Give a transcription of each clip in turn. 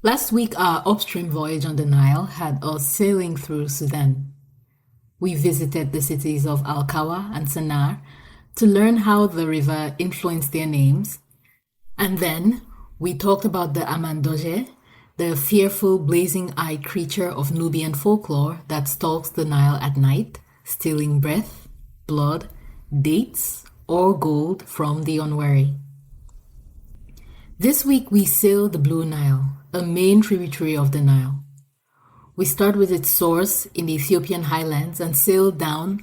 Last week, our upstream voyage on the Nile had us sailing through Sudan. We visited the cities of Al-Kawa and Sennar to learn how the river influenced their names. And then we talked about the Amandoje, the fearful, blazing-eyed creature of Nubian folklore that stalks the Nile at night, stealing breath, blood, dates, or gold from the unwary. This week we sail the Blue Nile, a main tributary of the Nile. We start with its source in the Ethiopian highlands and sail down,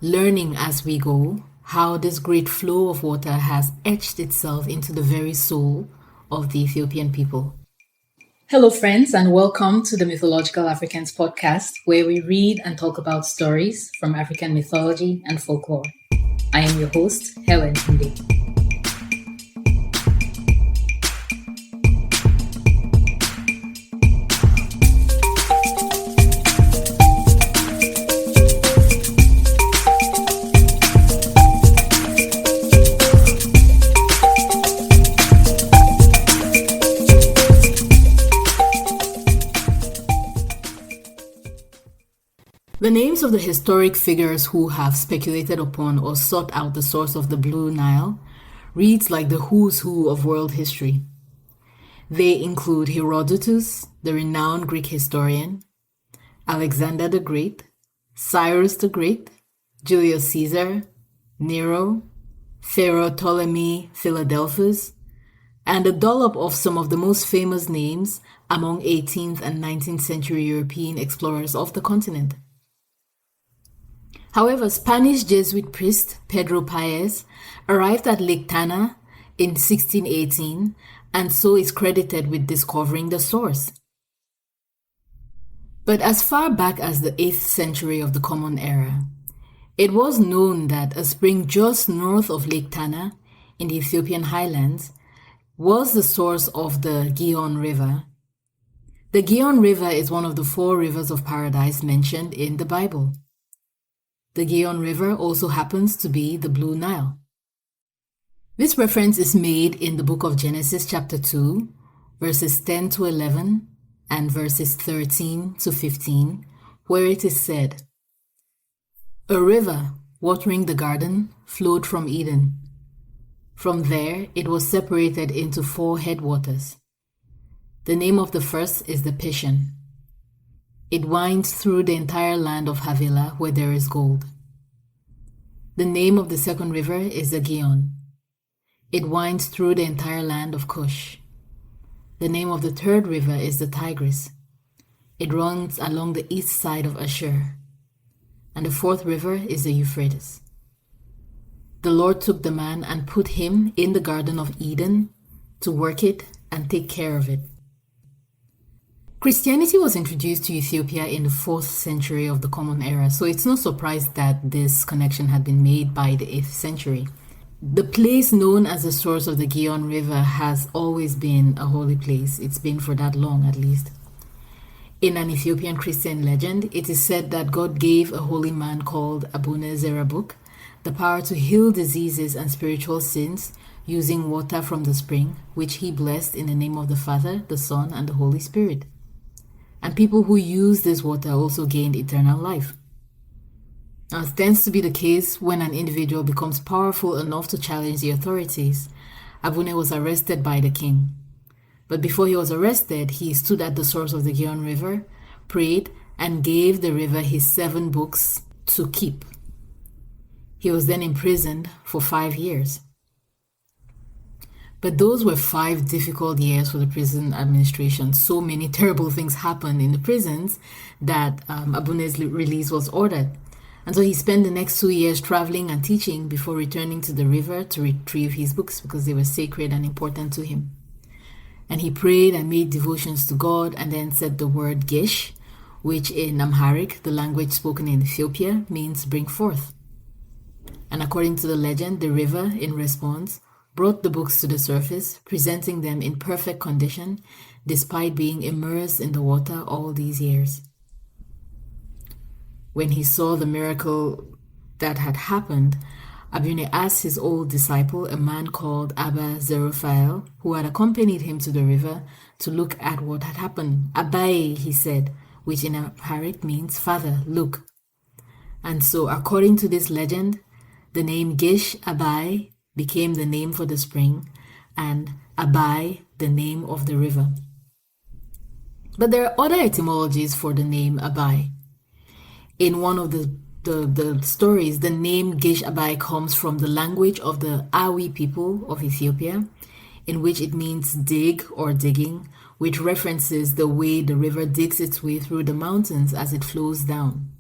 learning as we go how this great flow of water has etched itself into the very soul of the Ethiopian people. Hello, friends, and welcome to the Mythological Africans Podcast, where we read and talk about stories from African mythology and folklore. I am your host, Helen Tunde. The names of the historic figures who have speculated upon or sought out the source of the Blue Nile reads like the who's who of world history. They include Herodotus, the renowned Greek historian, Alexander the Great, Cyrus the Great, Julius Caesar, Nero, Pharaoh Ptolemy Philadelphus, and a dollop of some of the most famous names among 18th and 19th century European explorers of the continent. However, Spanish Jesuit priest Pedro Paez arrived at Lake Tana in 1618 and so is credited with discovering the source. But as far back as the 8th century of the Common Era, it was known that a spring just north of Lake Tana in the Ethiopian highlands was the source of the Gihon River. The Gihon River is one of the 4 rivers of paradise mentioned in the Bible. The Gihon River also happens to be the Blue Nile. This reference is made in the book of Genesis chapter 2, verses 10 to 11 and verses 13 to 15, where it is said, "A river watering the garden flowed from Eden. From there it was separated into 4 headwaters. The name of the first is the Pishon. It winds through the entire land of Havilah where there is gold. The name of the second river is the Gihon. It winds through the entire land of Cush. The name of the third river is the Tigris. It runs along the east side of Ashur. And the fourth river is the Euphrates. The Lord took the man and put him in the Garden of Eden to work it and take care of it." Christianity was introduced to Ethiopia in the 4th century of the Common Era, so it's no surprise that this connection had been made by the 8th century. The place known as the source of the Gihon River has always been a holy place. It's been for that long, at least. In an Ethiopian Christian legend, it is said that God gave a holy man called Abune Zerabuk the power to heal diseases and spiritual sins using water from the spring, which he blessed in the name of the Father, the Son, and the Holy Spirit. And people who use this water also gained eternal life. Now, it tends to be the case when an individual becomes powerful enough to challenge the authorities. Abune was arrested by the king. But before he was arrested, he stood at the source of the Gihon River, prayed, and gave the river his 7 books to keep. He was then imprisoned for 5 years. But those were 5 difficult years for the prison administration. So many terrible things happened in the prisons that Abune's release was ordered. And so he spent the next 2 years traveling and teaching before returning to the river to retrieve his books because they were sacred and important to him. And he prayed and made devotions to God and then said the word Gish, which in Amharic, the language spoken in Ethiopia, means bring forth. And according to the legend, the river, in response, brought the books to the surface, presenting them in perfect condition, despite being immersed in the water all these years. When he saw the miracle that had happened, Abune asked his old disciple, a man called Abba Zerubbabel, who had accompanied him to the river, to look at what had happened. Abay, he said, which in Amharic means, Father, look. And so, according to this legend, the name Gish Abay became the name for the spring, and Abay the name of the river. But there are other etymologies for the name Abay. In one of the stories, the name Gish Abay comes from the language of the Awi people of Ethiopia, in which it means dig or digging, which references the way the river digs its way through the mountains as it flows down.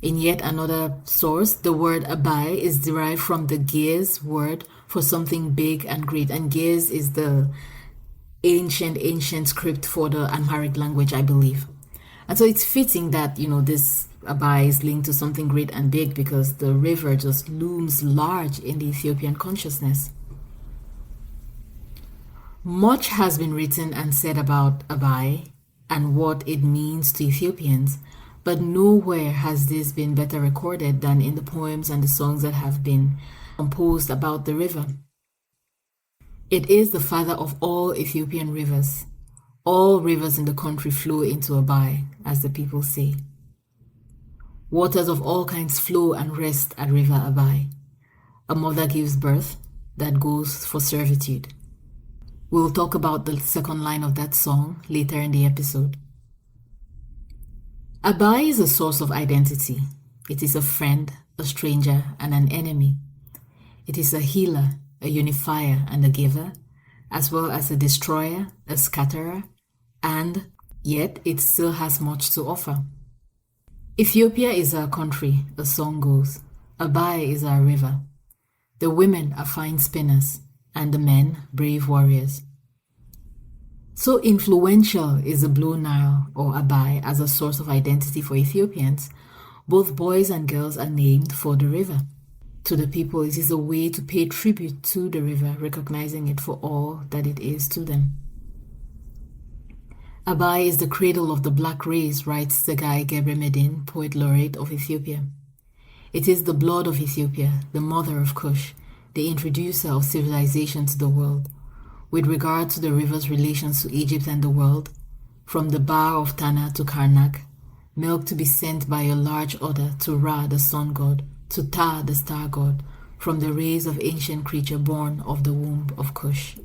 In yet another source, the word Abay is derived from the Ge'ez word for something big and great, and Ge'ez is the ancient script for the Amharic language, I believe. And so it's fitting that, this Abay is linked to something great and big, because the river just looms large in the Ethiopian consciousness. Much has been written and said about Abay and what it means to Ethiopians, but nowhere has this been better recorded than in the poems and the songs that have been composed about the river. It is the father of all Ethiopian rivers. All rivers in the country flow into Abay, as the people say. Waters of all kinds flow and rest at River Abay. A mother gives birth that goes for servitude. We'll talk about the second line of that song later in the episode. Abay is a source of identity. It is a friend, a stranger, and an enemy. It is a healer, a unifier, and a giver, as well as a destroyer, a scatterer, and yet it still has much to offer. Ethiopia is our country, the song goes. Abay is our river. The women are fine spinners, and the men brave warriors. So influential is the Blue Nile, or Abay, as a source of identity for Ethiopians. Both boys and girls are named for the river. To the people, it is a way to pay tribute to the river, recognizing it for all that it is to them. Abay is the cradle of the black race, writes Tsegai Gebremedin, poet laureate of Ethiopia. It is the blood of Ethiopia, the mother of Kush, the introducer of civilization to the world. With regard to the river's relations to Egypt and the world, from the Bar of Tana to Karnak, milk to be sent by a large order to Ra, the sun god, to Ta, the star god, from the rays of ancient creature born of the womb of Kush.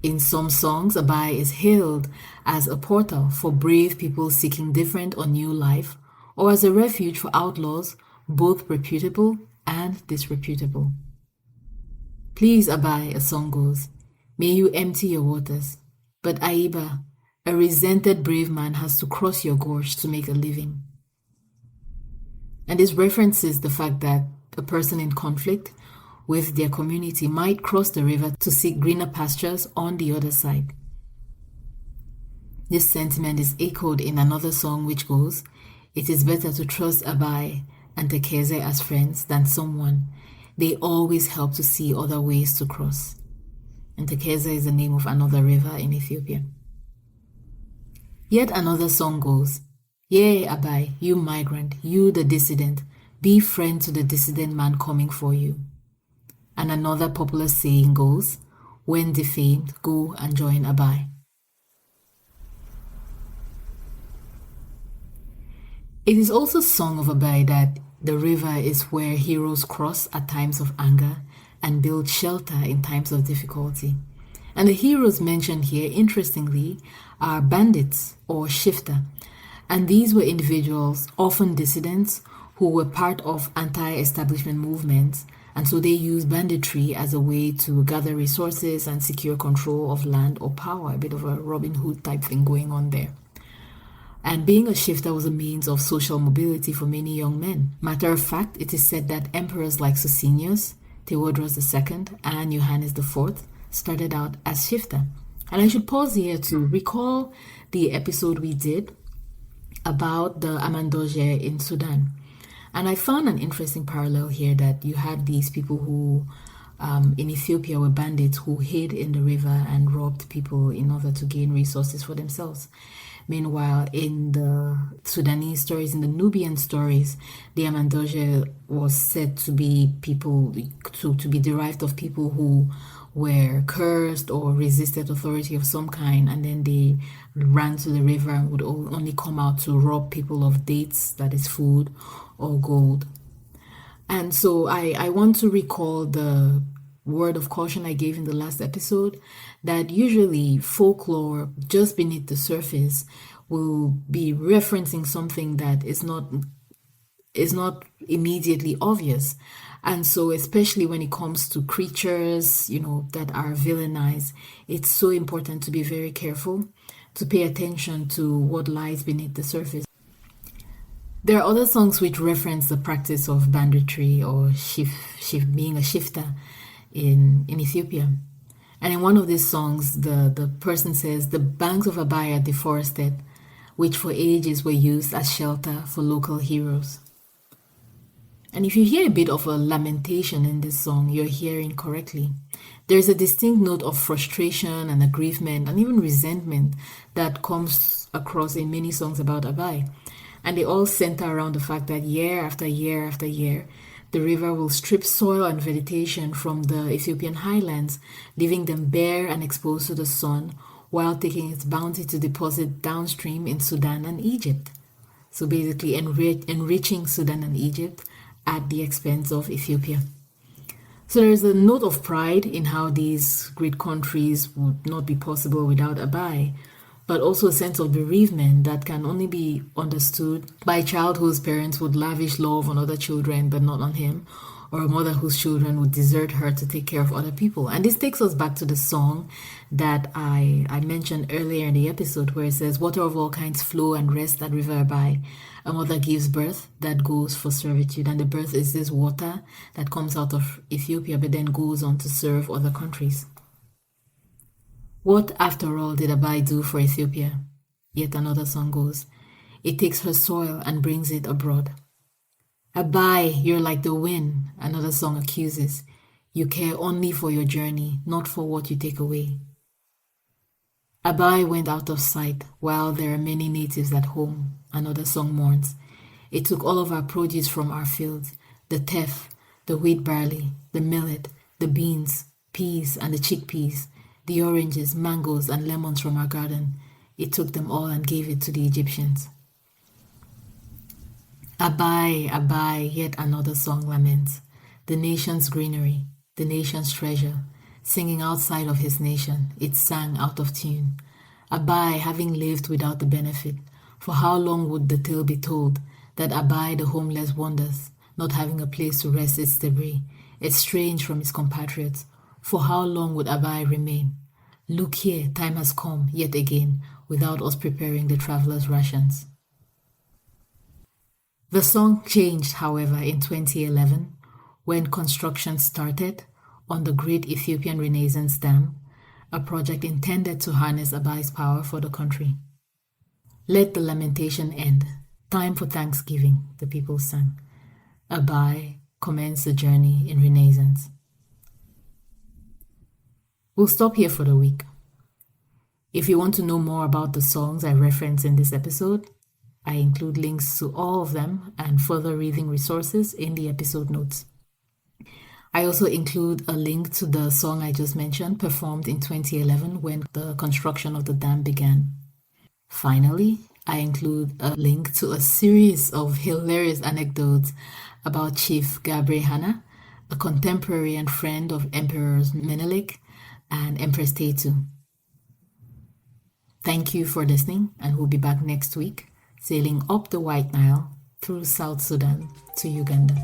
In some songs, Abay is hailed as a portal for brave people seeking different or new life, or as a refuge for outlaws, both reputable and disreputable. Please, Abay, a song goes, may you empty your waters, but Aiba, a resented brave man, has to cross your gorge to make a living. And this references the fact that a person in conflict with their community might cross the river to seek greener pastures on the other side. This sentiment is echoed in another song which goes, it is better to trust Abay and Tekeze as friends than someone. They always help to see other ways to cross. And Tekeze is the name of another river in Ethiopia. Yet another song goes, yea, Abay, you migrant, you the dissident, be friend to the dissident man coming for you. And another popular saying goes, when defamed, go and join Abay. It is also sung of Abay that the river is where heroes cross at times of anger and build shelter in times of difficulty. And the heroes mentioned here, interestingly, are bandits or shifter. And these were individuals, often dissidents, who were part of anti-establishment movements, and so they used banditry as a way to gather resources and secure control of land or power, a bit of a Robin Hood type thing going on there. And being a shifter was a means of social mobility for many young men. Matter of fact, it is said that emperors like Sucinius, Theodorus II, and Johannes IV started out as shifter. And I should pause here to recall the episode we did about the Amandoje in Sudan. And I found an interesting parallel here that you had these people who in Ethiopia were bandits who hid in the river and robbed people in order to gain resources for themselves. Meanwhile, in the Sudanese stories, in the Nubian stories, the Amandoje was said to be people, to be derived of people who were cursed or resisted authority of some kind, and then they ran to the river and would only come out to rob people of dates, that is food, or gold. And so I want to recall the word of caution I gave in the last episode, that usually folklore just beneath the surface will be referencing something that is not immediately obvious. And so especially when it comes to creatures, that are villainized, it's so important to be very careful, to pay attention to what lies beneath the surface. There are other songs which reference the practice of banditry or being a shifter in Ethiopia. And in one of these songs, the person says, the banks of Abay are deforested, which for ages were used as shelter for local heroes. And if you hear a bit of a lamentation in this song, you're hearing correctly. There's a distinct note of frustration and aggrievement and even resentment that comes across in many songs about Abay. And they all center around the fact that year after year after year, the river will strip soil and vegetation from the Ethiopian highlands, leaving them bare and exposed to the sun, while taking its bounty to deposit downstream in Sudan and Egypt. So basically enriching Sudan and Egypt at the expense of Ethiopia. So there's a note of pride in how these great countries would not be possible without Abay, but also a sense of bereavement that can only be understood by a child whose parents would lavish love on other children but not on him, or a mother whose children would desert her to take care of other people. And this takes us back to the song that I mentioned earlier in the episode, where it says, water of all kinds flow and rest at river Abay. A mother gives birth that goes for servitude. And the birth is this water that comes out of Ethiopia but then goes on to serve other countries. What, after all, did Abay do for Ethiopia? Yet another song goes, it takes her soil and brings it abroad. Abay, you're like the wind, another song accuses. You care only for your journey, not for what you take away. Abay went out of sight, while there are many natives at home, another song mourns. It took all of our produce from our fields, the teff, the wheat barley, the millet, the beans, peas and the chickpeas, the oranges, mangoes and lemons from our garden. It took them all and gave it to the Egyptians. Abay, Abay, yet another song laments. The nation's greenery, the nation's treasure, singing outside of his nation, it sang out of tune. Abay, having lived without the benefit, for how long would the tale be told that Abay the homeless wanders, not having a place to rest its debris, estranged from his compatriots? For how long would Abay remain? Look here, time has come, yet again, without us preparing the traveler's rations. The song changed, however, in 2011, when construction started on the Great Ethiopian Renaissance Dam, a project intended to harness Abay's power for the country. Let the lamentation end. Time for thanksgiving, the people sang. Abay commenced the journey in Renaissance. We'll stop here for the week. If you want to know more about the songs I reference in this episode, I include links to all of them and further reading resources in the episode notes. I also include a link to the song I just mentioned, performed in 2011 when the construction of the dam began. Finally, I include a link to a series of hilarious anecdotes about Chief Gabre Hana, a contemporary and friend of Emperors Menelik and Empress Tetu. Thank you for listening, and we'll be back next week, sailing up the White Nile through South Sudan to Uganda.